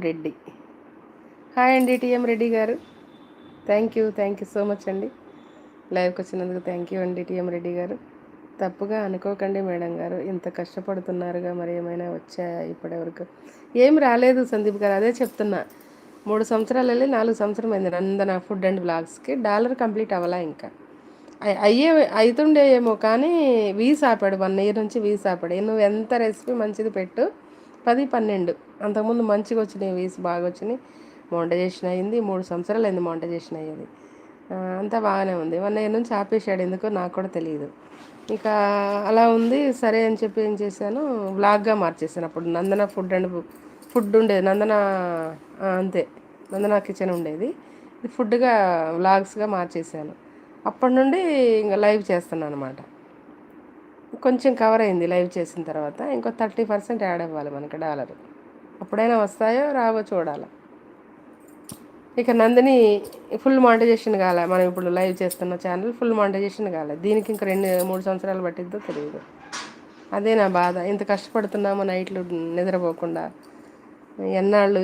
Reddy. Hi అండి TM Reddy గారు. Thank you so much అండి. లైవ్కి వచ్చినందుకు థ్యాంక్ యూ అండి టీఎం రెడ్డి గారు. తప్పుగా అనుకోకండి మేడం గారు, ఇంత కష్టపడుతున్నారుగా, మరి ఏమైనా వచ్చాయా ఇప్పటివరకు? ఏం రాలేదు సందీప్ గారు, అదే చెప్తున్నా. 3 సంవత్సరాలు వెళ్ళి 4 సంవత్సరం అయింది నందన ఫుడ్ అండ్ బ్లాగ్స్కి. డాలర్ కంప్లీట్ అవ్వలా ఇంకా. అయ్యే అవుతుండేయేమో కానీ వీస్ ఆపాడు. 1 ఇయర్ నుంచి వీస్ ఆపాడు. నువ్వు ఎంత రెసిపీ మంచిది పెట్టు, 10, 12 అంతకుముందు మంచిగా వచ్చినాయి, వీస్ బాగా వచ్చినాయి. మోనిటైజేషన్ అయింది. 3 సంవత్సరాలు అయింది మోనిటైజేషన్ అయ్యేది. అంతా బాగానే ఉంది. 1 ఇయర్ నుంచి ఆపేసాడు, ఎందుకో నాకు కూడా తెలియదు. ఇక అలా ఉంది. సరే అని చెప్పి ఏం చేశాను, వ్లాగ్గా మార్చేసాను. అప్పుడు నందన ఫుడ్ ఉండేది, నందన అంతే, నందన కిచెన్ ఉండేది. ఇది ఫుడ్గా వ్లాగ్స్గా మార్చేసాను. అప్పటి నుండి ఇంకా లైవ్ చేస్తున్నాను అనమాట. కొంచెం కవర్ అయింది లైవ్ చేసిన తర్వాత. ఇంకో 30% యాడ్ అవ్వాలి మనకి డాలర్. అప్పుడైనా వస్తాయో రావో చూడాలి. ఇక నందిని ఫుల్ మానిటైజేషన్ కాలే. మనం ఇప్పుడు లైవ్ చేస్తున్న ఛానల్ ఫుల్ మానిటైజేషన్ కాలే. దీనికి ఇంకా 2-3 సంవత్సరాలు పట్టిద్దో తెలియదు. అదే నా బాధ. ఇంత కష్టపడుతున్నాము నైట్లు నిద్రపోకుండా, ఎన్నాళ్ళు